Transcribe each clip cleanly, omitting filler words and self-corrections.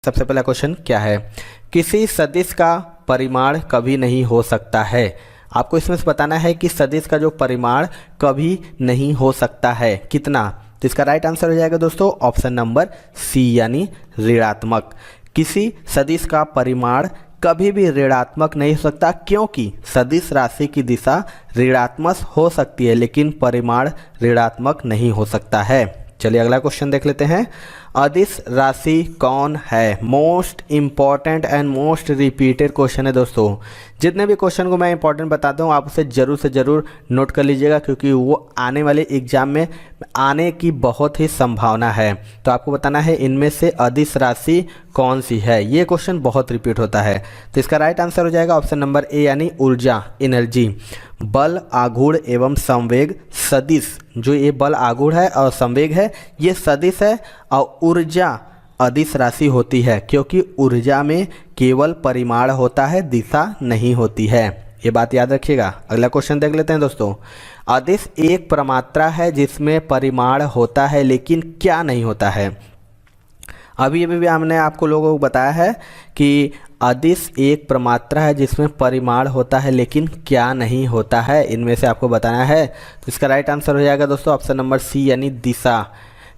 सबसे पहला क्वेश्चन क्या है, किसी सदिश का परिमाण कभी नहीं हो सकता है। आपको इसमें से बताना है कि सदिश का जो परिमाण कभी नहीं हो सकता है कितना। तो इसका राइट आंसर हो जाएगा दोस्तों ऑप्शन नंबर सी यानी ऋणात्मक। किसी सदिश का परिमाण कभी भी ऋणात्मक नहीं हो सकता, क्योंकि सदिश राशि की दिशा ऋणात्मक हो सकती है लेकिन परिमाण ऋणात्मक नहीं हो सकता है। चलिए अगला क्वेश्चन देख लेते हैं। अदिश राशि कौन है? Most important and most repeated question है दोस्तों। जितने भी क्वेश्चन को मैं इंपॉर्टेंट बताता हूँ आप उसे ज़रूर से ज़रूर नोट कर लीजिएगा, क्योंकि वो आने वाले एग्जाम में आने की बहुत ही संभावना है। तो आपको बताना है इनमें से अदिश राशि कौन सी है। ये क्वेश्चन बहुत रिपीट होता है। तो इसका राइट आंसर हो जाएगा ऑप्शन नंबर ए यानी ऊर्जा, एनर्जी। बल, आघूर्ण एवं संवेग सदिश, जो ये बल, आघूर्ण है और संवेग है ये सदिश है, और ऊर्जा अदिश राशि होती है, क्योंकि ऊर्जा में केवल परिमाण होता है, दिशा नहीं होती है। ये बात याद रखिएगा। अगला क्वेश्चन देख लेते हैं दोस्तों। अदिश एक प्रमात्रा है जिसमें परिमाण होता है लेकिन क्या नहीं होता है। अभी भी हमने आपको लोगों को बताया है कि अदिश एक प्रमात्रा है जिसमें परिमाण होता है लेकिन क्या नहीं होता है, इनमें से आपको बताना है। तो इसका राइट आंसर हो जाएगा दोस्तों ऑप्शन नंबर सी यानी दिशा,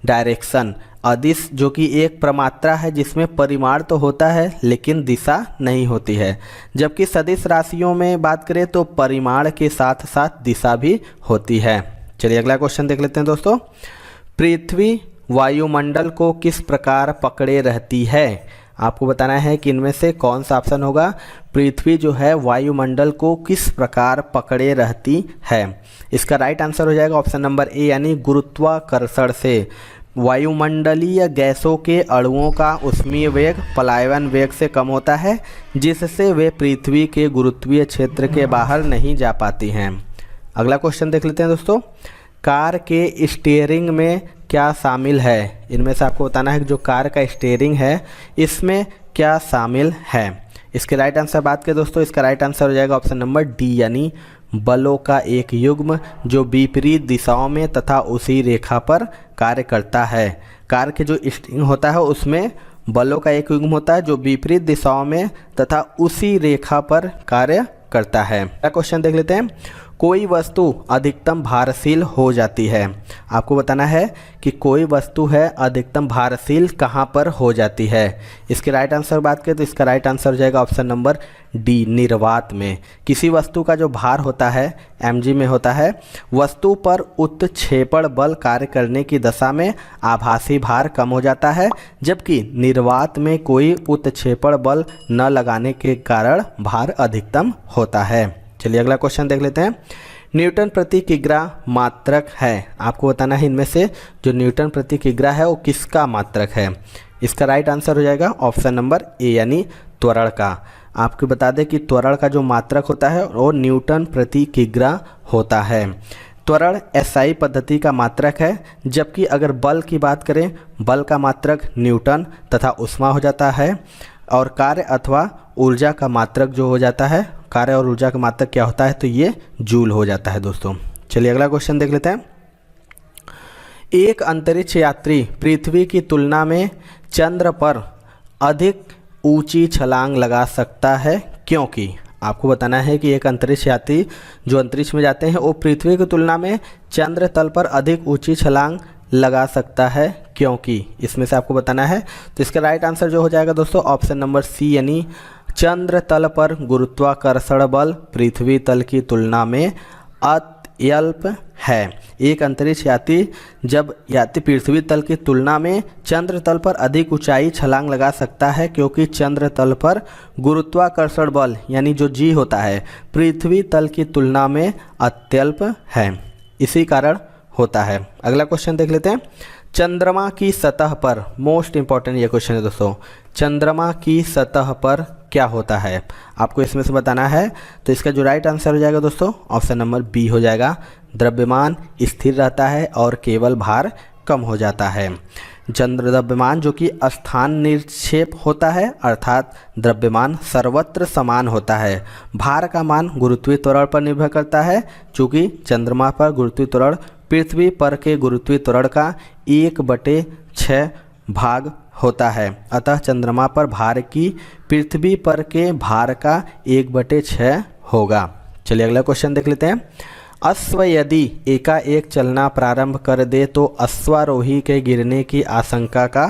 डायरेक्शन। अदिश जो कि एक प्रमात्रा है जिसमें परिमाण तो होता है लेकिन दिशा नहीं होती है, जबकि सदिश राशियों में बात करें तो परिमाण के साथ साथ दिशा भी होती है। चलिए अगला क्वेश्चन देख लेते हैं दोस्तों। पृथ्वी वायुमंडल को किस प्रकार पकड़े रहती है। आपको बताना है कि इनमें से कौन सा ऑप्शन होगा। पृथ्वी जो है वायुमंडल को किस प्रकार पकड़े रहती है। इसका राइट आंसर हो जाएगा ऑप्शन नंबर ए यानी गुरुत्वाकर्षण से। वायुमंडलीय गैसों के अणुओं का ऊष्मीय वेग पलायन वेग से कम होता है, जिससे वे पृथ्वी के गुरुत्वीय क्षेत्र के बाहर नहीं जा पाती हैं। अगला क्वेश्चन देख लेते हैं दोस्तों। कार के स्टीयरिंग में क्या शामिल है। इनमें से आपको बताना है कि जो कार का स्टीयरिंग है इसमें क्या शामिल है। इसके राइट आंसर बात करें दोस्तों, इसका राइट आंसर हो जाएगा ऑप्शन नंबर डी यानी बलों का एक युग्म जो विपरीत दिशाओं में तथा उसी रेखा पर कार्य करता है। कार के जो स्टीयरिंग होता है उसमें बलों का एक युग्म होता है जो विपरीत दिशाओं में तथा उसी रेखा पर कार्य करता है। अगला क्वेश्चन देख लेते हैं। कोई वस्तु अधिकतम भारशील हो जाती है। आपको बताना है कि कोई वस्तु है अधिकतम भारशील कहाँ पर हो जाती है। इसके राइट आंसर बात करें तो इसका राइट आंसर हो जाएगा ऑप्शन नंबर डी निर्वात में। किसी वस्तु का जो भार होता है mg में होता है, वस्तु पर उत्क्षेपण बल कार्य करने की दशा में आभासी भार कम हो जाता है, जबकि निर्वात में कोई उत्क्षेपण बल न लगाने के कारण भार अधिकतम होता है। चलिए अगला क्वेश्चन देख लेते हैं। न्यूटन प्रति किग्रा मात्रक है। आपको बताना है इनमें से जो न्यूटन प्रति किग्रा है वो किसका मात्रक है। इसका राइट आंसर हो जाएगा ऑप्शन नंबर ए यानी त्वरण का। आपको बता दें कि त्वरण का जो मात्रक होता है वो न्यूटन प्रति किग्रा होता है। त्वरण एसआई पद्धति का मात्रक है, जबकि अगर बल की बात करें बल का मात्रक न्यूटन तथा उष्मा हो जाता है, और कार्य अथवा ऊर्जा का मात्रक जो हो जाता है, कार्य और ऊर्जा का मात्रक क्या होता है तो ये जूल हो जाता है दोस्तों। चलिए अगला क्वेश्चन देख लेते हैं। एक अंतरिक्ष यात्री पृथ्वी की तुलना में चंद्र पर अधिक ऊंची छलांग लगा सकता है, क्योंकि आपको बताना है कि एक अंतरिक्ष यात्री जो अंतरिक्ष में जाते हैं वो पृथ्वी की तुलना में चंद्र तल पर अधिक ऊंची छलांग लगा सकता है, क्योंकि इसमें से आपको बताना है। तो इसका राइट आंसर जो हो जाएगा दोस्तों ऑप्शन नंबर सी यानी चंद्र तल पर गुरुत्वाकर्षण बल पृथ्वी तल की तुलना में अत्यल्प है। एक अंतरिक्ष यात्री जब पृथ्वी तल की तुलना में चंद्र तल पर अधिक ऊंचाई छलांग लगा सकता है, क्योंकि चंद्र तल पर गुरुत्वाकर्षण बल यानी जो जी होता है पृथ्वी तल की तुलना में अत्यल्प है, इसी कारण होता है। अगला क्वेश्चन देख लेते हैं। चंद्रमा की सतह पर, मोस्ट इंपॉर्टेंट ये क्वेश्चन है दोस्तों, चंद्रमा की सतह पर क्या होता है। आपको इसमें से बताना है। तो इसका जो राइट आंसर हो जाएगा दोस्तों ऑप्शन नंबर बी हो जाएगा। द्रव्यमान स्थिर रहता है और केवल भार कम हो जाता है। द्रव्यमान जो कि स्थान निक्षेप होता है, अर्थात द्रव्यमान सर्वत्र समान होता है। भार का मान गुरुत्वीय त्वरण पर निर्भर करता है, चूँकि चंद्रमा पर गुरुत्वीय त्वरण पृथ्वी पर के गुरुत्वीय त्वरण का 1/6 भाग होता है, अतः चंद्रमा पर भार की पृथ्वी पर के भार का 1/6 होगा। चलिए अगला क्वेश्चन देख लेते हैं। अश्व यदि एकाएक चलना प्रारंभ कर दे तो अश्वारोही के गिरने की आशंका का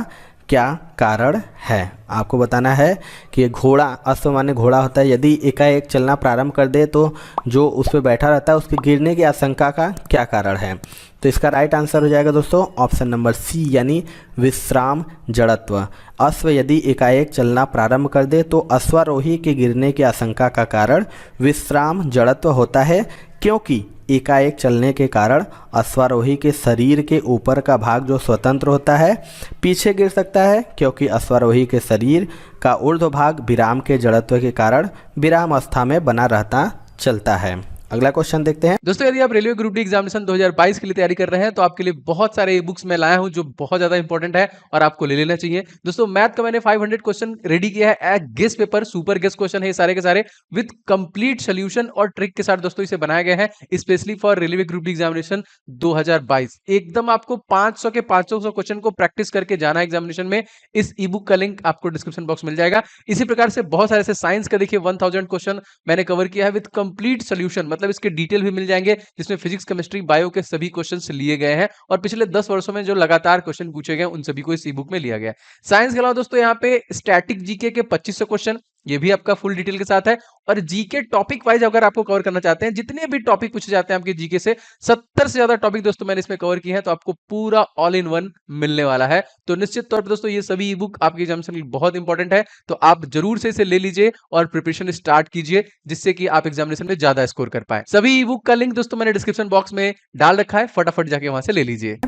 क्या कारण है? आपको बताना है कि घोड़ा, अश्व माने घोड़ा होता है, यदि एकाएक चलना प्रारंभ कर दे तो जो उस पर बैठा रहता है उसके गिरने की आशंका का क्या कारण है? तो इसका राइट आंसर हो जाएगा दोस्तों ऑप्शन नंबर सी, यानी विश्राम जड़त्व। अश्व यदि एकाएक चलना प्रारंभ कर दे तो अश्वारोही के गिरने की आशंका का कारण विश्राम जड़त्व होता है, क्योंकि एकाएक चलने के कारण अश्वारोही के शरीर के ऊपर का भाग जो स्वतंत्र होता है पीछे गिर सकता है, क्योंकि अश्वारोही के शरीर का ऊर्ध्व भाग विराम के जड़त्व के कारण विराम अवस्था में बना रहता चलता है। अगला क्वेश्चन देखते हैं। दोस्तों यदि आप रेलवे ग्रुप डी एग्जामिनेशन 2022 के लिए तैयारी कर रहे हैं तो आपके लिए बहुत सारे ई बुक्स मैं लाया हूं जो बहुत ज्यादा इंपॉर्टेंट है और आपको ले लेना चाहिए। दोस्तों मैथ का मैंने 500 क्वेश्चन रेडी किया है, guess paper, super guess question है सारे के सारे विद कंप्लीट सोल्यूशन और ट्रिक के साथ दोस्तों इसे बनाया गया है specially for railway group D examination 2022। एकदम आपको 500 के 500 क्वेश्चन को प्रैक्टिस करके जाना है एग्जामिनेशन में। इस ई बुक का लिंक आपको डिस्क्रिप्शन बॉक्स मिल जाएगा। इसी प्रकार से बहुत सारे साइंस का देखिए 1000 क्वेश्चन मैंने कवर किया है विद कंप्लीट सोल्यूशन, मतलब इसके डिटेल भी मिल जाएंगे जिसमें फिजिक्स, केमिस्ट्री, बायो के सभी क्वेश्चंस लिए गए हैं और पिछले 10 वर्षों में जो लगातार क्वेश्चन पूछे गए उन सभी को इस ई बुक में लिया गया है। साइंस के अलावा दोस्तों यहाँ पे स्टैटिक जीके के 2500 क्वेश्चन, ये भी आपका फुल डिटेल के साथ है। और जीके टॉपिक वाइज अगर आपको कवर करना चाहते हैं, जितने भी टॉपिक पूछे जाते हैं आपके जीके से 70 से ज्यादा टॉपिक दोस्तों मैंने इसमें कवर किए हैं, तो आपको पूरा ऑल इन वन मिलने वाला है। तो निश्चित तौर पर दोस्तों ये सभी ई बुक आपके एग्जामिनेशन के लिए बहुत इंपॉर्टेंट है, तो आप जरूर से इसे ले लीजिए और प्रिपरेशन स्टार्ट कीजिए जिससे कि आप एग्जामिनेशन में ज्यादा स्कोर कर पाए। सभी ई बुक का लिंक दोस्तों मैंने डिस्क्रिप्शन बॉक्स में डाल रखा है, फटाफट जाके वहां से ले लीजिए।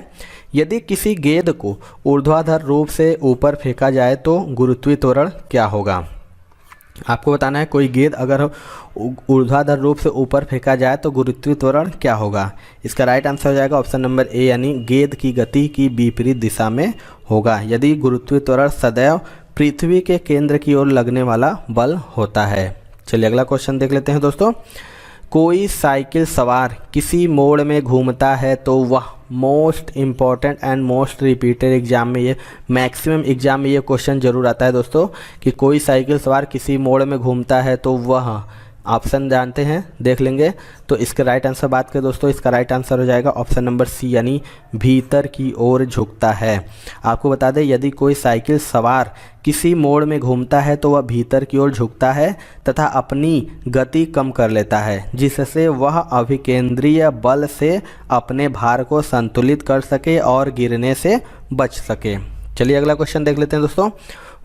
यदि किसी गेंद को ऊर्ध्वाधर रूप से ऊपर फेंका जाए तो गुरुत्वीय त्वरण क्या होगा? आपको बताना है कोई गेंद अगर ऊर्ध्वाधर रूप से ऊपर फेंका जाए तो गुरुत्वीय त्वरण क्या होगा? इसका राइट आंसर हो जाएगा ऑप्शन नंबर ए, यानी गेंद की गति की विपरीत दिशा में होगा, यदि गुरुत्वीय त्वरण सदैव पृथ्वी के केंद्र की ओर लगने वाला बल होता है। चलिए अगला क्वेश्चन देख लेते हैं दोस्तों। कोई साइकिल सवार किसी मोड़ में घूमता है तो वह, most important and most repeated exam में, ये मैक्सिमम एग्जाम में ये क्वेश्चन जरूर आता है दोस्तों कि कोई साइकिल सवार किसी मोड़ में घूमता है तो वह, ऑप्शन जानते हैं, देख लेंगे। तो इसका राइट आंसर बात करें दोस्तों, इसका राइट आंसर हो जाएगा ऑप्शन नंबर सी, यानी भीतर की ओर झुकता है। आपको बता दें यदि कोई साइकिल सवार किसी मोड़ में घूमता है तो वह भीतर की ओर झुकता है तथा अपनी गति कम कर लेता है, जिससे वह अभिकेंद्रीय बल से अपने भार को संतुलित कर सके और गिरने से बच सके। चलिए अगला क्वेश्चन देख लेते हैं दोस्तों।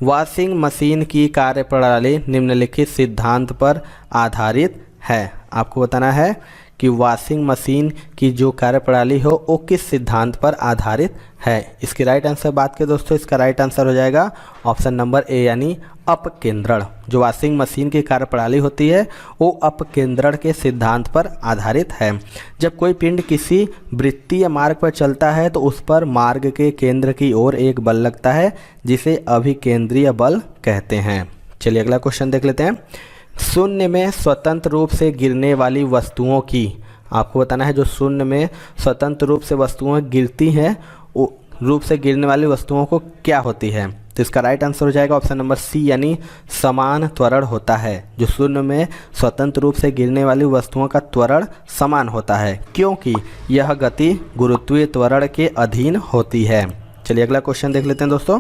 वॉशिंग मशीन की कार्यप्रणाली निम्नलिखित सिद्धांत पर आधारित है। आपको बताना है कि वॉशिंग मशीन की जो कार्यप्रणाली हो वो किस सिद्धांत पर आधारित है। इसकी राइट आंसर बात करें दोस्तों, इसका राइट आंसर हो जाएगा ऑप्शन नंबर ए, यानी अपकेंद्रण। जो वॉशिंग मशीन की कार्यप्रणाली होती है वो अपकेंद्रण के सिद्धांत पर आधारित है। जब कोई पिंड किसी वृत्तीय मार्ग पर चलता है तो उस पर मार्ग के केंद्र की ओर एक बल लगता है जिसे अभिकेंद्रीय बल कहते हैं। चलिए अगला क्वेश्चन देख लेते हैं। शून्य में स्वतंत्र रूप से गिरने वाली वस्तुओं की, आपको बताना है जो शून्य में स्वतंत्र रूप से वस्तुएं गिरती हैं रूप से गिरने वाली वस्तुओं को क्या होती है? तो इसका राइट आंसर हो जाएगा ऑप्शन नंबर सी, यानी समान त्वरण होता है। जो शून्य में स्वतंत्र रूप से गिरने वाली वस्तुओं का त्वरण समान होता है, क्योंकि यह गति गुरुत्वीय त्वरण के अधीन होती है। चलिए अगला क्वेश्चन देख लेते हैं दोस्तों।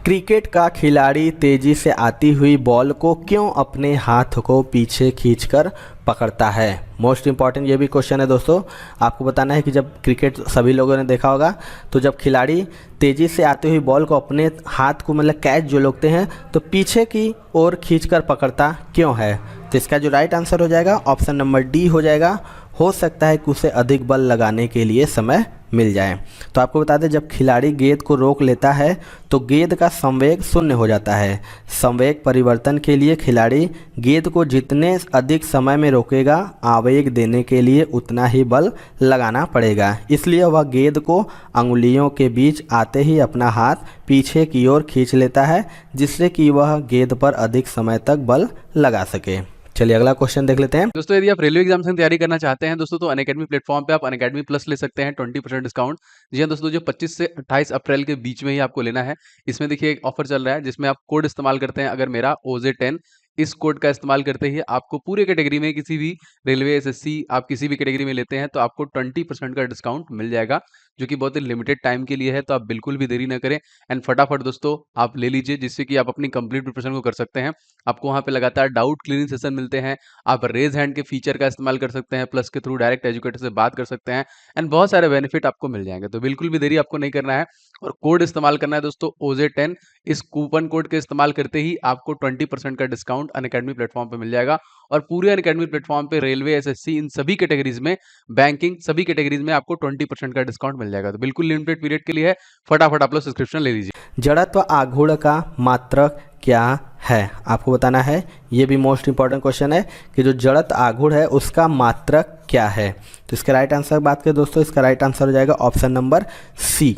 क्रिकेट का खिलाड़ी तेजी से आती हुई बॉल को क्यों अपने हाथ को पीछे खींचकर पकड़ता है? मोस्ट इंपॉर्टेंट ये भी क्वेश्चन है दोस्तों। आपको बताना है कि जब क्रिकेट सभी लोगों ने देखा होगा तो जब खिलाड़ी तेजी से आती हुई बॉल को अपने हाथ को, मतलब कैच जो लोगते हैं, तो पीछे की ओर खींचकर पकड़ता क्यों है? तो इसका जो राइट आंसर हो जाएगा ऑप्शन नंबर डी हो जाएगा। हो सकता है कि उसे अधिक बल लगाने के लिए समय मिल जाए। तो आपको बता दें जब खिलाड़ी गेंद को रोक लेता है तो गेंद का संवेग शून्य हो जाता है। संवेग परिवर्तन के लिए खिलाड़ी गेंद को जितने अधिक समय में रोकेगा, आवेग देने के लिए उतना ही बल लगाना पड़ेगा। इसलिए वह गेंद को अंगुलियों के बीच आते ही अपना हाथ पीछे की ओर खींच लेता है, जिससे कि वह गेंद पर अधिक समय तक बल लगा सके। चलिए अगला क्वेश्चन देख लेते हैं। दोस्तों यदि आप रेलवे एग्जाम की तैयारी करना चाहते हैं दोस्तों, तो अनअकैडमी प्लेटफॉर्म पे आप अनअकैडमी प्लस ले सकते हैं 20% डिस्काउंट। जी हाँ दोस्तों, जो 25 से 28 अप्रैल के बीच में ही आपको लेना है। इसमें देखिए एक ऑफर चल रहा है जिसमें आप कोड इस्तेमाल करते हैं, अगर मेरा OJ10 इस कोड का इस्तेमाल करते ही आपको पूरे कैटेगरी में किसी भी रेलवे SSC आप किसी भी कैटेगरी में लेते हैं तो आपको 20% का डिस्काउंट मिल जाएगा, जो कि बहुत ही लिमिटेड टाइम के लिए है। तो आप बिल्कुल भी देरी ना करें एंड फटाफट दोस्तों आप ले लीजिए, जिससे कि आप अपनी कंप्लीट प्रिपरेशन को कर सकते हैं। आपको वहाँ पे लगातार डाउट क्लियरिंग सेशन मिलते हैं, आप रेज हैंड के फीचर का इस्तेमाल कर सकते हैं, प्लस के थ्रू डायरेक्ट एजुकेटर से बात कर सकते हैं एंड बहुत सारे बेनिफिट आपको मिल जाएंगे। तो बिल्कुल भी देरी आपको नहीं करना है और कोड इस्तेमाल करना है दोस्तों OJ10। इस कूपन कोड के इस्तेमाल करते ही आपको 20% का डिस्काउंट अनअकैडमी प्लेटफॉर्म पे मिल जाएगा। और पूरे अनअकैडमी प्लेटफॉर्म पे रेलवे SSC इन सभी कैटेगरीज में, बैंकिंग सभी कैटेगरीज में आपको 20% का डिस्काउंट मिल जाएगा। तो बिल्कुल लिमिटेड पीरियड के लिए है, फटाफट आप लोग सब्सक्रिप्शन ले लीजिए। जड़त्व आघूर्ण का मात्रक क्या है, आपको बताना है। ये भी मोस्ट इंपॉर्टेंट क्वेश्चन है कि जो जड़त्व आघूर्ण है उसका मात्रक क्या है। तो इसका राइट आंसर बात करें दोस्तों, इसका राइट आंसर हो जाएगा option number C.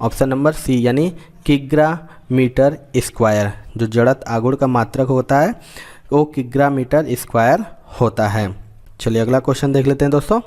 Option number C यानी किग्रा मीटर स्क्वायर। जो जड़त्व आघूर्ण का मात्रक होता है वो किग्रा मीटर स्क्वायर होता है। चलिए अगला क्वेश्चन देख लेते हैं दोस्तों।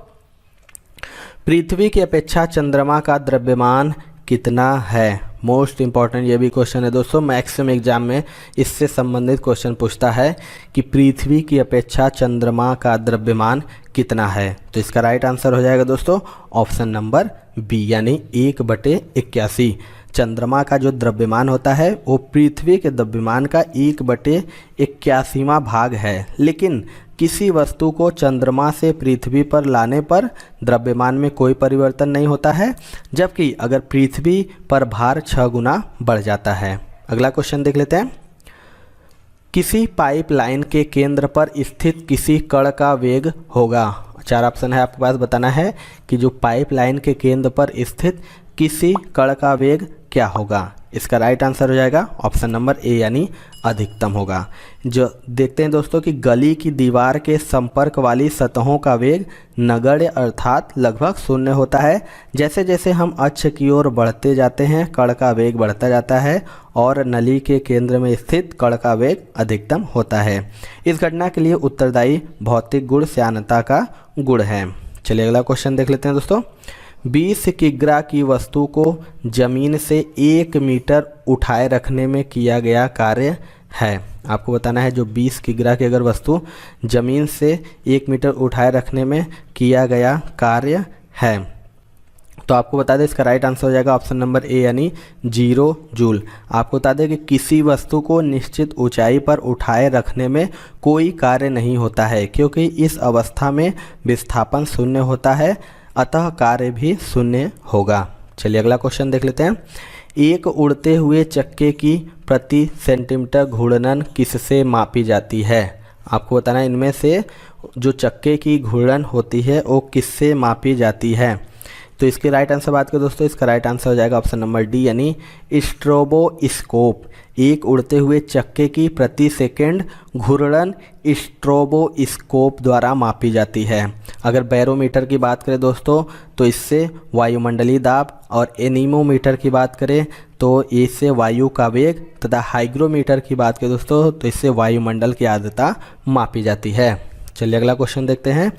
पृथ्वी की अपेक्षा चंद्रमा का द्रव्यमान कितना है। मोस्ट इंपॉर्टेंट ये भी क्वेश्चन है दोस्तों, मैक्सिमम एग्जाम में इससे संबंधित क्वेश्चन पूछता है कि पृथ्वी की अपेक्षा चंद्रमा का द्रव्यमान कितना है। तो इसका राइट आंसर हो जाएगा दोस्तों ऑप्शन नंबर बी यानी 1/81। चंद्रमा का जो द्रव्यमान होता है वो पृथ्वी के द्रव्यमान का 1/81वां भाग है। लेकिन किसी वस्तु को चंद्रमा से पृथ्वी पर लाने पर द्रव्यमान में कोई परिवर्तन नहीं होता है, जबकि अगर पृथ्वी पर भार 6 गुना बढ़ जाता है। अगला क्वेश्चन देख लेते हैं। किसी पाइपलाइन के केंद्र पर स्थित किसी कण का वेग होगा। 4 ऑप्शन है आपके पास, बताना है कि जो पाइपलाइन के केंद्र पर स्थित किसी कण का वेग क्या होगा। इसका राइट आंसर हो जाएगा ऑप्शन नंबर ए यानी अधिकतम होगा। जो देखते हैं दोस्तों कि गली की दीवार के संपर्क वाली सतहों का वेग नगण्य अर्थात लगभग 0 होता है। जैसे जैसे हम अक्ष की ओर बढ़ते जाते हैं कण का वेग बढ़ता जाता है और नली के केंद्र में स्थित कण का वेग अधिकतम होता है। इस घटना के लिए उत्तरदायी भौतिक गुण श्यानता का गुण है। चलिए अगला क्वेश्चन देख लेते हैं दोस्तों। 20 किग्रा की वस्तु को जमीन से 1 मीटर उठाए रखने में किया गया कार्य है। आपको बताना है जो 20 किग्रा की अगर वस्तु जमीन से 1 मीटर उठाए रखने में किया गया कार्य है, तो आपको बता दें इसका राइट आंसर हो जाएगा ऑप्शन नंबर ए यानी 0 जूल। आपको बता दें कि किसी वस्तु को निश्चित ऊंचाई पर उठाए रखने में कोई कार्य नहीं होता है, क्योंकि इस अवस्था में विस्थापन 0 होता है, अतः कार्य भी 0 होगा। चलिए अगला क्वेश्चन देख लेते हैं। एक उड़ते हुए चक्के की प्रति सेंटीमीटर घूर्णन किससे मापी जाती है। आपको बताना है इनमें से जो चक्के की घूर्णन होती है वो किससे मापी जाती है। तो इसके राइट आंसर बात करें दोस्तों, इसका राइट आंसर हो जाएगा ऑप्शन नंबर डी यानी स्ट्रोबोस्कोप। एक उड़ते हुए चक्के की प्रति सेकंड घूर्णन स्ट्रोबोस्कोप द्वारा मापी जाती है। अगर बैरोमीटर की बात करें दोस्तों तो इससे वायुमंडलीय दाब, और एनीमोमीटर की बात करें तो इससे वायु का वेग, तथा हाइग्रोमीटर की बात करें दोस्तों तो इससे वायुमंडल की आर्द्रता मापी जाती है। चलिए अगला क्वेश्चन देखते हैं।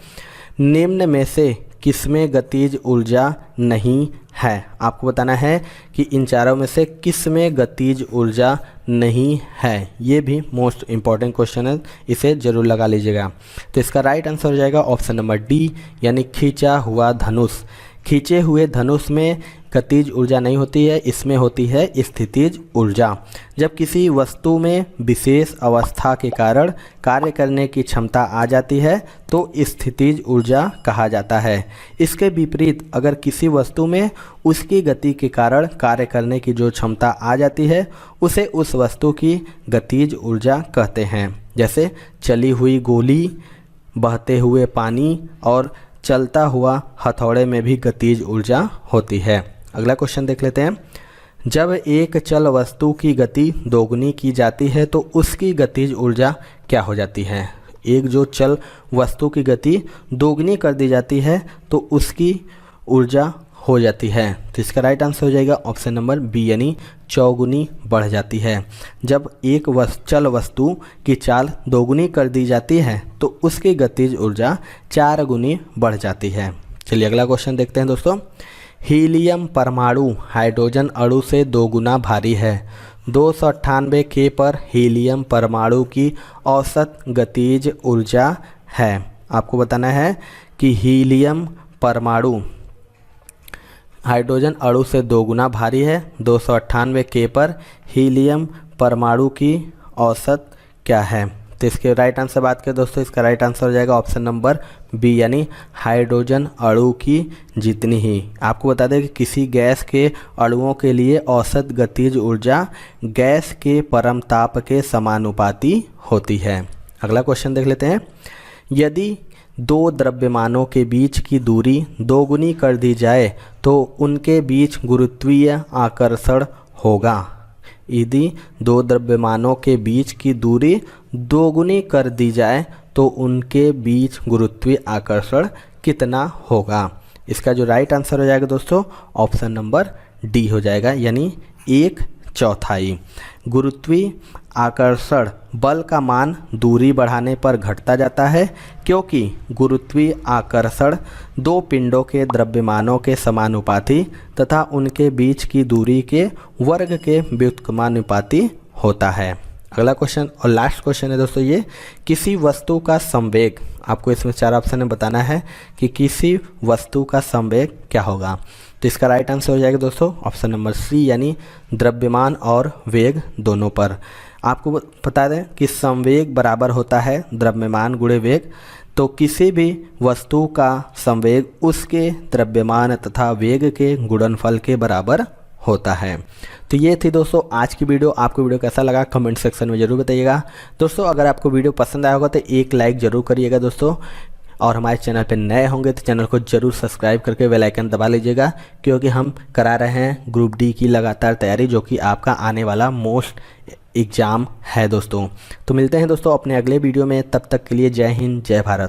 निम्न में से किसमें गतिज ऊर्जा नहीं है। आपको बताना है कि इन चारों में से किसमें गतिज ऊर्जा नहीं है। ये भी मोस्ट इंपॉर्टेंट क्वेश्चन है, इसे जरूर लगा लीजिएगा। तो इसका राइट आंसर हो जाएगा ऑप्शन नंबर डी यानी खींचा हुआ धनुष। खींचे हुए धनुष में गतिज ऊर्जा नहीं होती है, इसमें होती है स्थितिज ऊर्जा। जब किसी वस्तु में विशेष अवस्था के कारण कार्य करने की क्षमता आ जाती है तो स्थितिज ऊर्जा कहा जाता है। इसके विपरीत अगर किसी वस्तु में उसकी गति के कारण कार्य करने की जो क्षमता आ जाती है उसे उस वस्तु की गतिज ऊर्जा कहते हैं। जैसे चली हुई गोली, बहते हुए पानी और चलता हुआ हथौड़े में भी गतिज ऊर्जा होती है। अगला क्वेश्चन देख लेते हैं। जब एक चल वस्तु की गति दोगुनी की जाती है तो उसकी गतिज ऊर्जा क्या हो जाती है। एक जो चल वस्तु की गति दोगुनी कर दी जाती है तो उसकी ऊर्जा हो जाती है। तो इसका राइट आंसर हो जाएगा ऑप्शन नंबर बी यानी चौगुनी बढ़ जाती है। जब एक चल वस्तु की चाल दोगुनी कर दी जाती है तो उसकी गतिज ऊर्जा 4 गुनी बढ़ जाती है। चलिए अगला क्वेश्चन देखते हैं दोस्तों। हीलियम परमाणु हाइड्रोजन अणु से 2 गुना भारी है। 298 K पर हीलियम परमाणु की औसत गतिज ऊर्जा है। आपको बताना है कि हीलियम परमाणु हाइड्रोजन अणु से 2 गुना भारी है। 298 K पर हीलियम परमाणु की औसत क्या है। तो इसके राइट आंसर बात करें दोस्तों, इसका राइट आंसर हो जाएगा ऑप्शन नंबर बी यानी हाइड्रोजन अणु की जितनी ही। आपको बता दें कि किसी गैस के अणुओं के लिए औसत गतिज ऊर्जा गैस के परमताप के समानुपाती होती है। अगला क्वेश्चन देख लेते हैं। यदि 2 द्रव्यमानों के बीच की दूरी 2 गुनी कर दी जाए तो उनके बीच गुरुत्वीय आकर्षण होगा। यदि 2 द्रव्यमानों के बीच की दूरी 2 गुनी कर दी जाए तो उनके बीच गुरुत्वीय आकर्षण कितना होगा। इसका जो राइट आंसर हो जाएगा दोस्तों ऑप्शन नंबर डी हो जाएगा यानी 1/4। गुरुत्वीय आकर्षण बल का मान दूरी बढ़ाने पर घटता जाता है क्योंकि गुरुत्वीय आकर्षण 2 पिंडों के द्रव्यमानों के समानुपाती तथा उनके बीच की दूरी के वर्ग के व्युत्क्रमानुपाती होता है। अगला क्वेश्चन और लास्ट क्वेश्चन है दोस्तों ये, किसी वस्तु का संवेग। आपको इसमें 4 ऑप्शन में बताना है कि किसी वस्तु का संवेग क्या होगा। तो इसका राइट आंसर हो जाएगा दोस्तों ऑप्शन नंबर सी यानी द्रव्यमान और वेग दोनों पर। आपको बता दें कि संवेग बराबर होता है द्रव्यमान गुणे वेग। तो किसी भी वस्तु का संवेग उसके द्रव्यमान तथा वेग के गुणनफल के बराबर होता है। तो ये थी दोस्तों आज की वीडियो। आपको वीडियो कैसा लगा कमेंट सेक्शन में ज़रूर बताइएगा। दोस्तों अगर आपको वीडियो पसंद आया होगा तो एक लाइक ज़रूर करिएगा दोस्तों, और हमारे चैनल पर नए होंगे तो चैनल को जरूर सब्सक्राइब करके बेल आइकन दबा लीजिएगा क्योंकि हम करा रहे हैं ग्रुप डी की लगातार तैयारी जो कि आपका आने वाला मोस्ट एग्ज़ाम है दोस्तों। तो मिलते हैं दोस्तों अपने अगले वीडियो में, तब तक के लिए जय हिंद जय भारत।